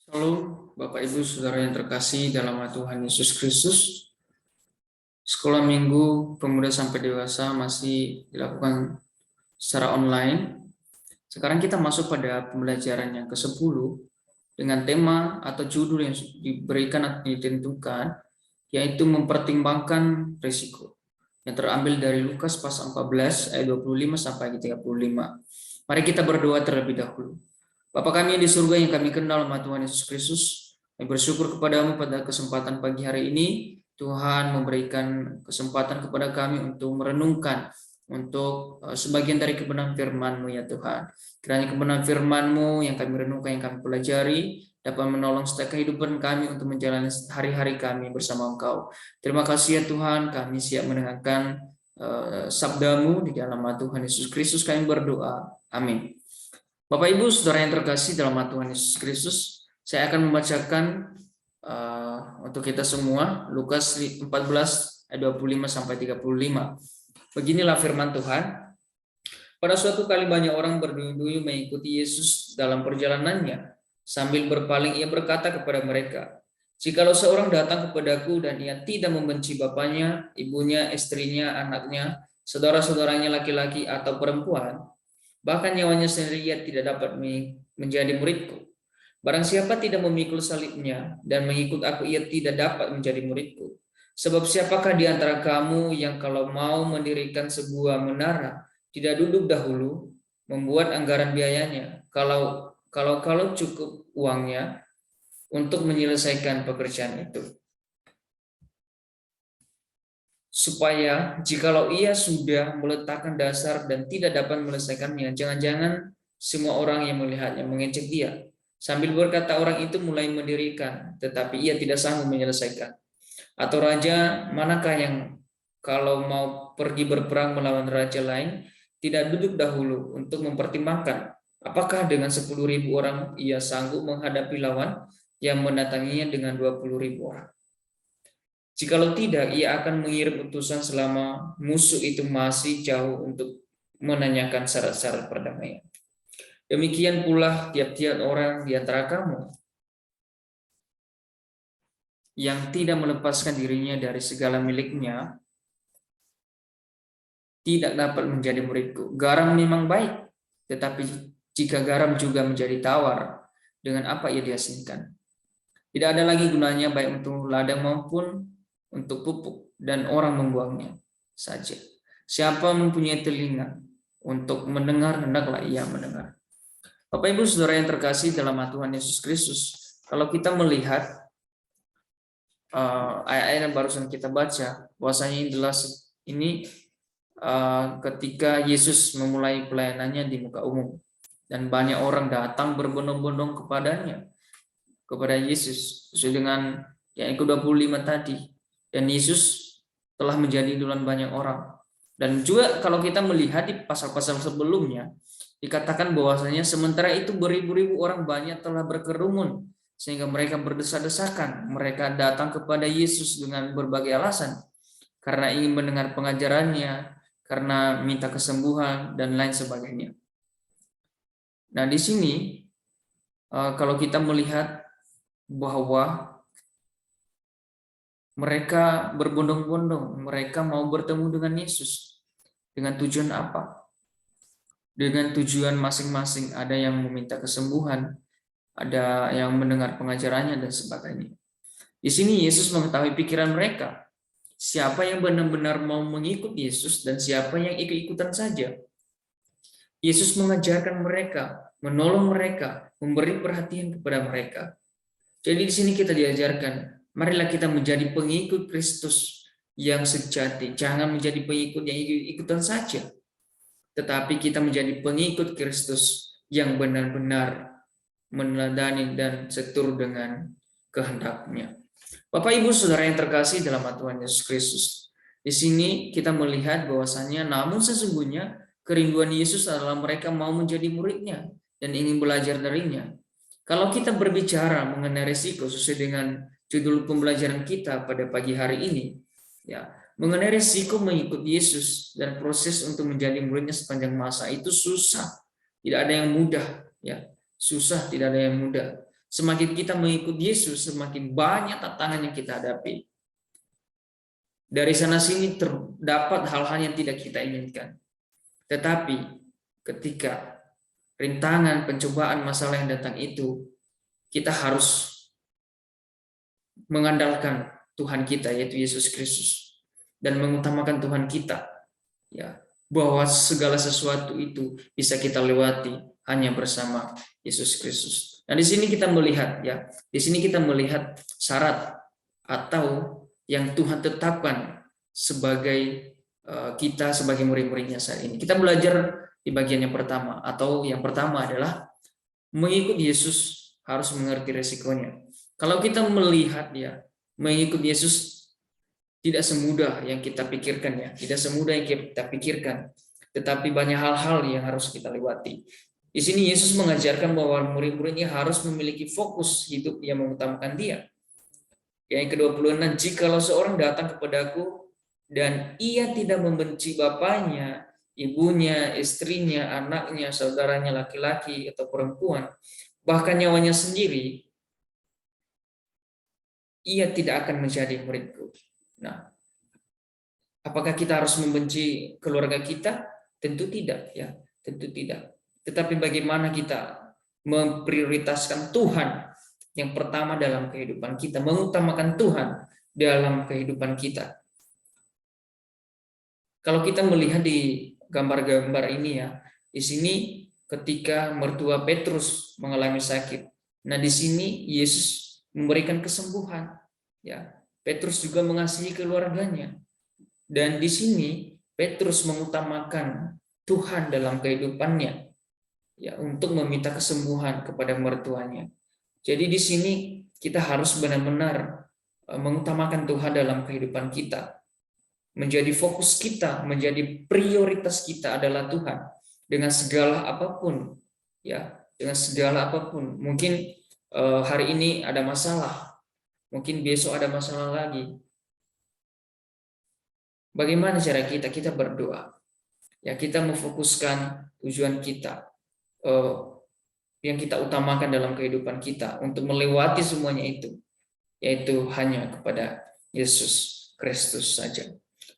Shalom, Bapak Ibu Saudara yang terkasih dalam nama Tuhan Yesus Kristus. Sekolah minggu pemuda sampai dewasa masih dilakukan secara online. Sekarang kita masuk pada pembelajaran yang ke-10 dengan tema atau judul yang diberikan atau ditentukan, yaitu mempertimbangkan risiko. Yang terambil dari Lukas pasal 14 ayat 25 sampai 35. Mari kita berdoa terlebih dahulu. Bapa kami yang di surga yang kami kenal nama Tuhan Yesus Kristus, kami bersyukur kepadamu pada kesempatan pagi hari ini. Tuhan memberikan kesempatan kepada kami untuk merenungkan untuk sebagian dari kebenaran firman-Mu ya Tuhan. Kiranya kebenaran firman-Mu yang kami renungkan, yang kami pelajari, dapat menolong setiap kehidupan kami untuk menjalani hari-hari kami bersama Engkau. Terima kasih ya Tuhan, kami siap mendengarkan sabda-Mu di dalam nama Tuhan Yesus Kristus kami berdoa. Amin. Bapak Ibu Saudara yang terkasih dalam nama Tuhan Yesus Kristus, saya akan membacakan untuk kita semua Lukas 14 ayat 25 sampai 35. Beginilah firman Tuhan. Pada suatu kali banyak orang berduyun-duyun mengikuti Yesus dalam perjalanannya. Sambil berpaling ia berkata kepada mereka, "Jikalau seorang datang kepadaku dan ia tidak membenci bapaknya, ibunya, istrinya, anaknya, saudara-saudaranya laki-laki atau perempuan, bahkan nyawanya sendiri ia tidak dapat menjadi muridku. Barang siapa tidak memikul salibnya dan mengikut aku, ia tidak dapat menjadi muridku. Sebab siapakah di antara kamu yang kalau mau mendirikan sebuah menara, tidak duduk dahulu membuat anggaran biayanya, kalau cukup uangnya untuk menyelesaikan pekerjaan itu. Supaya jikalau ia sudah meletakkan dasar dan tidak dapat menyelesaikannya, jangan-jangan semua orang yang melihatnya mengejek dia. Sambil berkata orang itu mulai mendirikan, tetapi ia tidak sanggup menyelesaikan. Atau raja manakah yang kalau mau pergi berperang melawan raja lain, tidak duduk dahulu untuk mempertimbangkan apakah dengan 10.000 orang ia sanggup menghadapi lawan yang mendatanginya dengan 20.000 orang. Jikalau tidak, ia akan mengirim utusan selama musuh itu masih jauh untuk menanyakan syarat-syarat perdamaian. Demikian pula tiap-tiap orang di antara kamu yang tidak melepaskan dirinya dari segala miliknya tidak dapat menjadi muridku. Garam memang baik, tetapi jika garam juga menjadi tawar, dengan apa ia dihasilkan? Tidak ada lagi gunanya baik untuk ladang maupun untuk pupuk, dan orang membuangnya saja. Siapa mempunyai telinga untuk mendengar, hendaklah ia mendengar. Bapak Ibu Saudara yang terkasih dalam Tuhan Yesus Kristus, kalau kita melihat ayat-ayat yang barusan kita baca, bahwasanya ini ketika Yesus memulai pelayanannya di muka umum, dan banyak orang datang berbondong-bondong kepada Yesus, sesuai dengan yang ke-25 tadi. Dan Yesus telah menjadi idolan banyak orang. Dan juga kalau kita melihat di pasal-pasal sebelumnya, dikatakan bahwasanya sementara itu beribu-ribu orang banyak telah berkerumun, sehingga mereka berdesak-desakan. Mereka datang kepada Yesus dengan berbagai alasan, karena ingin mendengar pengajarannya, karena minta kesembuhan, dan lain sebagainya. Nah, di sini kalau kita melihat bahwa mereka berbondong-bondong, mereka mau bertemu dengan Yesus. Dengan tujuan apa? Dengan tujuan masing-masing. Ada yang meminta kesembuhan, ada yang mendengar pengajarannya, dan sebagainya. Di sini Yesus mengetahui pikiran mereka. Siapa yang benar-benar mau mengikut Yesus dan siapa yang ikut-ikutan saja. Yesus mengajarkan mereka, menolong mereka, memberi perhatian kepada mereka. Jadi di sini kita diajarkan, marilah kita menjadi pengikut Kristus yang sejati. Jangan menjadi pengikut yang ikut-ikutan saja, tetapi kita menjadi pengikut Kristus yang benar-benar meneladani dan seturut dengan kehendaknya. Bapak Ibu Saudara yang terkasih dalam Tuhan Yesus Kristus, di sini kita melihat bahwasanya namun sesungguhnya kerinduan Yesus adalah mereka mau menjadi muridnya dan ingin belajar darinya. Kalau kita berbicara mengenai risiko sesuai dengan judul pembelajaran kita pada pagi hari ini, ya, mengenai risiko mengikut Yesus dan proses untuk menjadi muridnya sepanjang masa itu susah, tidak ada yang mudah, ya, susah, tidak ada yang mudah. Semakin kita mengikut Yesus, semakin banyak tantangan yang kita hadapi. Dari sana sini terdapat hal-hal yang tidak kita inginkan. Tetapi ketika rintangan, pencobaan, masalah yang datang itu, kita harus mengandalkan Tuhan kita, yaitu Yesus Kristus, dan mengutamakan Tuhan kita, ya, bahwa segala sesuatu itu bisa kita lewati hanya bersama Yesus Kristus. Nah, di sini kita melihat, ya, di sini kita melihat syarat atau yang Tuhan tetapkan sebagai kita sebagai murid-muridnya saat ini. Kita belajar di bagian yang pertama, atau yang pertama adalah mengikut Yesus harus mengerti resikonya. Kalau kita melihat, ya, mengikut Yesus tidak semudah yang kita pikirkan, ya, tidak semudah yang kita pikirkan, tetapi banyak hal-hal yang harus kita lewati. Di sini Yesus mengajarkan bahwa murid-muridnya harus memiliki fokus hidup yang mengutamakan Dia. Yang ke-26, jikalau seorang datang kepadaku dan ia tidak membenci bapaknya, ibunya, istrinya, anaknya, saudaranya laki-laki atau perempuan, bahkan nyawanya sendiri, ia tidak akan menjadi muridku. Nah, apakah kita harus membenci keluarga kita? Tentu tidak, ya, tentu tidak. Tetapi bagaimana kita memprioritaskan Tuhan yang pertama dalam kehidupan kita, mengutamakan Tuhan dalam kehidupan kita. Kalau kita melihat di gambar-gambar ini, ya, di sini ketika mertua Petrus mengalami sakit, nah di sini Yesus memberikan kesembuhan, ya. Petrus juga mengasihi keluarganya, dan di sini Petrus mengutamakan Tuhan dalam kehidupannya, ya, untuk meminta kesembuhan kepada mertuanya. Jadi di sini kita harus benar-benar mengutamakan Tuhan dalam kehidupan kita. Menjadi fokus kita, menjadi prioritas kita adalah Tuhan dengan segala apapun, ya, dengan segala apapun. Mungkin hari ini ada masalah, mungkin besok ada masalah lagi. Bagaimana cara kita? Kita berdoa, ya, kita memfokuskan tujuan kita, yang kita utamakan dalam kehidupan kita untuk melewati semuanya itu, yaitu hanya kepada Yesus Kristus saja.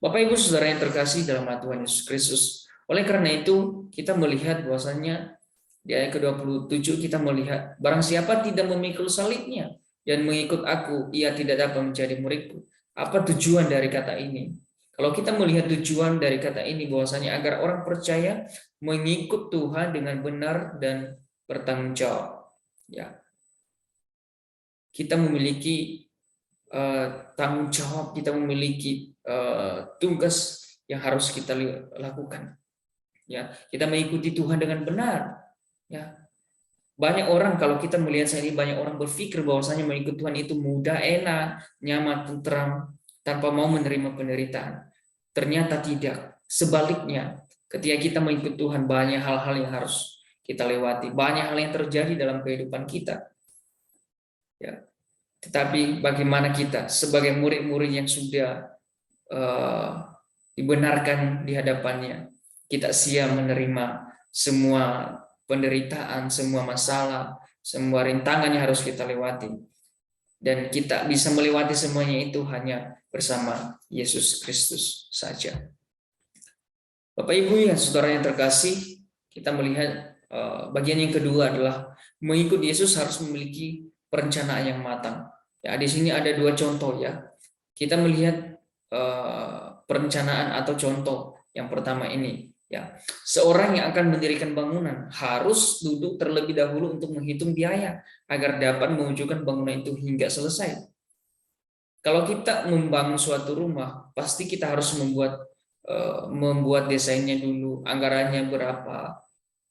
Bapak Ibu Saudara yang terkasih dalam Tuhan Yesus Kristus, oleh karena itu kita melihat bahwasanya di ayat ke-27 kita melihat, barang siapa tidak memikul salibnya dan mengikut aku, ia tidak dapat menjadi muridku. Apa tujuan dari kata ini? Kalau kita melihat tujuan dari kata ini bahwasanya agar orang percaya mengikut Tuhan dengan benar dan bertanggung jawab, ya. Kita memiliki tanggung jawab, kita memiliki tugas yang harus kita lakukan, ya. Kita mengikuti Tuhan dengan benar, ya. Banyak orang, kalau kita melihat saat ini, banyak orang berpikir bahwasanya mengikut Tuhan itu mudah, enak, nyaman, tentram, tanpa mau menerima penderitaan. Ternyata tidak. Sebaliknya, ketika kita mengikut Tuhan, banyak hal-hal yang harus kita lewati, banyak hal yang terjadi dalam kehidupan kita, ya. Tetapi bagaimana kita sebagai murid-murid yang sudah dibenarkan di hadapannya, kita siap menerima semua penderitaan, semua masalah, semua rintangan yang harus kita lewati, dan kita bisa melewati semuanya itu hanya bersama Yesus Kristus saja. Bapak Ibu yang saudara yang terkasih, kita melihat bagian yang kedua adalah mengikut Yesus harus memiliki perencanaan yang matang. Ya, di sini ada dua contoh, ya. Kita melihat perencanaan atau contoh yang pertama ini, ya. Seorang yang akan mendirikan bangunan harus duduk terlebih dahulu untuk menghitung biaya agar dapat mewujudkan bangunan itu hingga selesai. Kalau kita membangun suatu rumah, pasti kita harus membuat desainnya dulu, anggarannya berapa,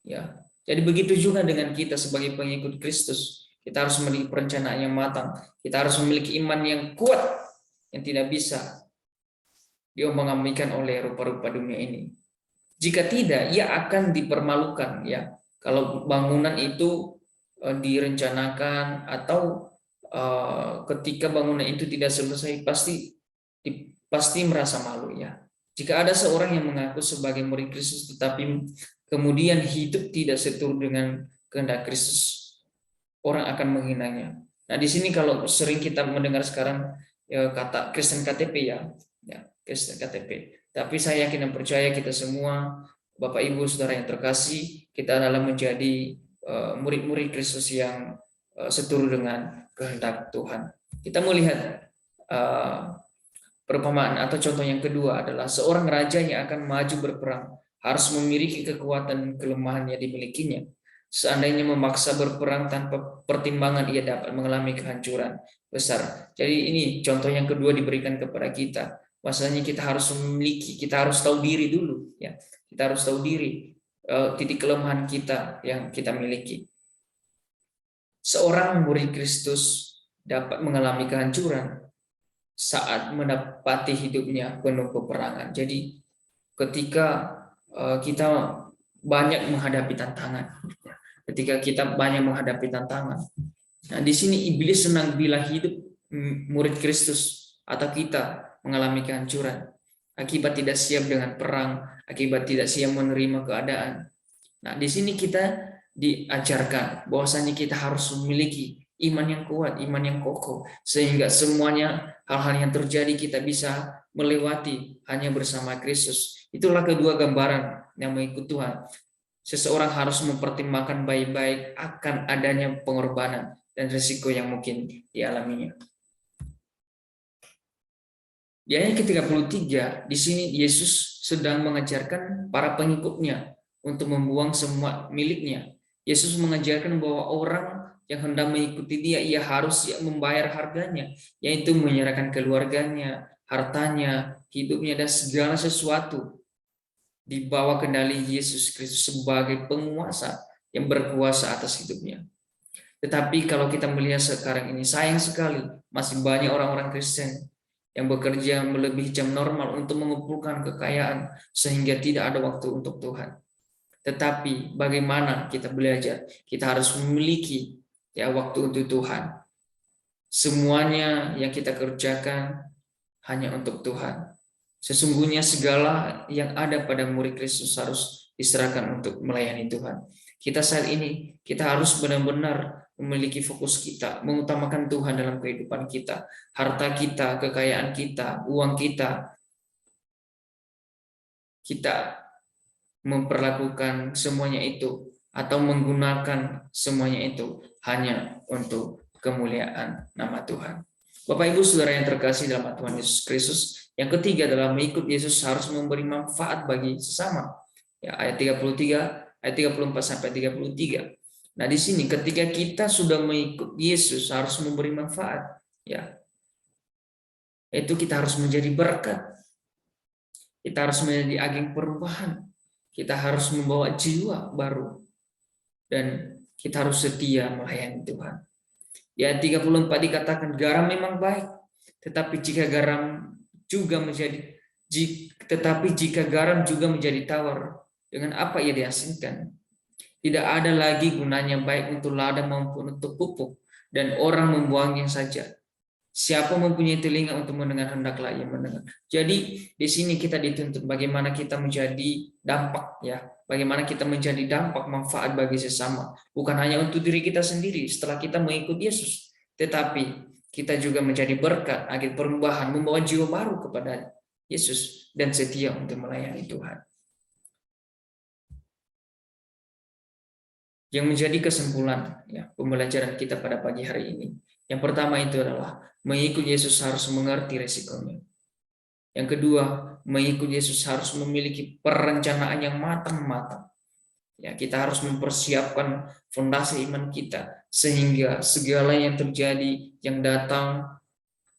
ya. Jadi begitu juga dengan kita sebagai pengikut Kristus, kita harus memiliki perencanaan yang matang, kita harus memiliki iman yang kuat yang tidak bisa diombang-ambingkan oleh rupa-rupa dunia ini. Jika tidak, ia akan dipermalukan, ya. Kalau bangunan itu direncanakan atau ketika bangunan itu tidak selesai, pasti merasa malu, ya. Jika ada seorang yang mengaku sebagai murid Kristus tetapi kemudian hidup tidak seturut dengan kehendak Kristus, orang akan menghinanya. Nah, di sini kalau sering kita mendengar sekarang kata Kristen KTP ya Kristen KTP. Tapi saya yakin dan percaya kita semua, Bapak Ibu Saudara yang terkasih, kita adalah menjadi murid-murid Kristus yang seturut dengan kehendak Tuhan. Kita melihat perumpamaan atau contoh yang kedua adalah seorang raja yang akan maju berperang harus memiliki kekuatan dan kelemahan yang dimilikinya. Seandainya memaksa berperang tanpa pertimbangan, ia dapat mengalami kehancuran besar. Jadi ini contoh yang kedua diberikan kepada kita. Bahwasanya kita harus memiliki, kita harus tahu diri dulu, ya. Kita harus tahu diri titik kelemahan kita yang kita miliki. Seorang murid Kristus dapat mengalami kehancuran saat mendapati hidupnya penuh peperangan. Jadi ketika kita banyak menghadapi tantangan, ketika kita banyak menghadapi tantangan. Nah, di sini iblis senang bila hidup murid Kristus atau kita mengalami kehancuran akibat tidak siap dengan perang, akibat tidak siap menerima keadaan. Nah, di sini kita diajarkan bahwasanya kita harus memiliki iman yang kuat, iman yang kokoh, sehingga semuanya hal-hal yang terjadi kita bisa melewati hanya bersama Kristus. Itulah kedua gambaran yang mengikut Tuhan. Seseorang harus mempertimbangkan baik-baik akan adanya pengorbanan dan risiko yang mungkin dialaminya. Di ayat ke-33, di sini Yesus sedang mengajarkan para pengikutnya untuk membuang semua miliknya. Yesus mengajarkan bahwa orang yang hendak mengikuti dia, ia harus membayar harganya, yaitu menyerahkan keluarganya, hartanya, hidupnya, dan segala sesuatu di bawah kendali Yesus Kristus sebagai penguasa yang berkuasa atas hidupnya. Tetapi kalau kita melihat sekarang ini, sayang sekali masih banyak orang-orang Kristen yang bekerja melebihi jam normal untuk mengumpulkan kekayaan sehingga tidak ada waktu untuk Tuhan. Tetapi bagaimana kita belajar? Kita harus memiliki waktu untuk Tuhan. Semuanya yang kita kerjakan hanya untuk Tuhan. Sesungguhnya segala yang ada pada murid Kristus harus diserahkan untuk melayani Tuhan. Kita saat ini, kita harus benar-benar memiliki fokus kita, mengutamakan Tuhan dalam kehidupan kita, harta kita, kekayaan kita, uang kita. Kita memperlakukan semuanya itu atau menggunakan semuanya itu hanya untuk kemuliaan nama Tuhan. Bapak Ibu Saudara yang terkasih dalam Tuhan Yesus Kristus, yang ketiga adalah mengikut Yesus harus memberi manfaat bagi sesama. Ya, ayat 33, ayat 34 sampai 33. Nah, di sini ketika kita sudah mengikut Yesus harus memberi manfaat, ya. Itu kita harus menjadi berkat. Kita harus menjadi agen perubahan. Kita harus membawa jiwa baru. Dan kita harus setia melayani Tuhan. Di ayat 34 dikatakan garam memang baik, tetapi jika garam juga menjadi tawar, dengan apa ia dihasilkan? Tidak ada lagi gunanya baik untuk lada maupun untuk pupuk, dan orang membuangnya saja. Siapa mempunyai telinga untuk mendengar, hendaklah ia mendengar. Jadi di sini kita dituntut bagaimana kita menjadi dampak, ya, bagaimana kita menjadi dampak manfaat bagi sesama, bukan hanya untuk diri kita sendiri setelah kita mengikuti Yesus, tetapi kita juga menjadi berkat, agen perubahan, membawa jiwa baru kepada Yesus dan setia untuk melayani Tuhan. Yang menjadi kesimpulan, ya, pembelajaran kita pada pagi hari ini. Yang pertama itu adalah mengikut Yesus harus mengerti resikonya. Yang kedua, mengikut Yesus harus memiliki perencanaan yang matang-matang. Ya, kita harus mempersiapkan fondasi iman kita sehingga segala yang terjadi, yang datang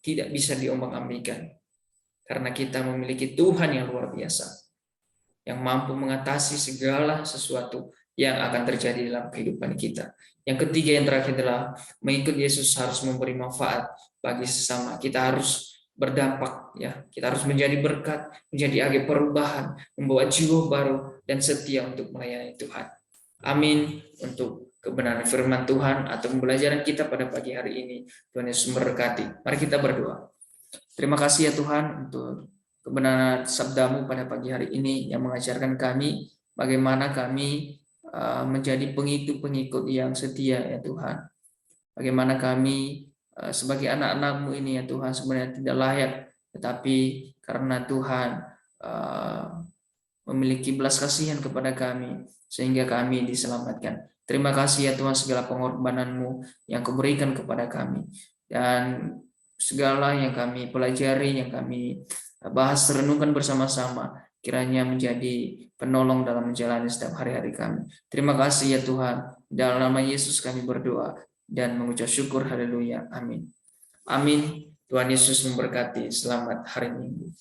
tidak bisa diombang-ambingkan. Karena kita memiliki Tuhan yang luar biasa, yang mampu mengatasi segala sesuatu yang akan terjadi dalam kehidupan kita. Yang ketiga, yang terakhir adalah mengikut Yesus harus memberi manfaat bagi sesama. Kita harus berdampak, ya. Kita harus menjadi berkat, menjadi agen perubahan, membawa jiwa baru dan setia untuk melayani Tuhan. Amin. Untuk kebenaran firman Tuhan atau pembelajaran kita pada pagi hari ini, Tuhan Yesus memberkati. Mari kita berdoa. Terima kasih ya Tuhan untuk kebenaran sabda-Mu pada pagi hari ini yang mengajarkan kami bagaimana kami menjadi pengikut-pengikut yang setia ya Tuhan. bagaimana kami sebagai anak-anak-Mu ini ya Tuhan sebenarnya tidak layak, tetapi karena Tuhan memiliki belas kasihan kepada kami, sehingga kami diselamatkan. Terima kasih ya Tuhan segala pengorbanan-Mu yang Kau berikan kepada kami. Dan segala yang kami pelajari, yang kami bahas, renungkan bersama-sama, kiranya menjadi penolong dalam menjalani setiap hari-hari kami. Terima kasih ya Tuhan. Dalam nama Yesus kami berdoa dan mengucap syukur. Haleluya. Amin. Amin. Tuhan Yesus memberkati. Selamat hari Minggu.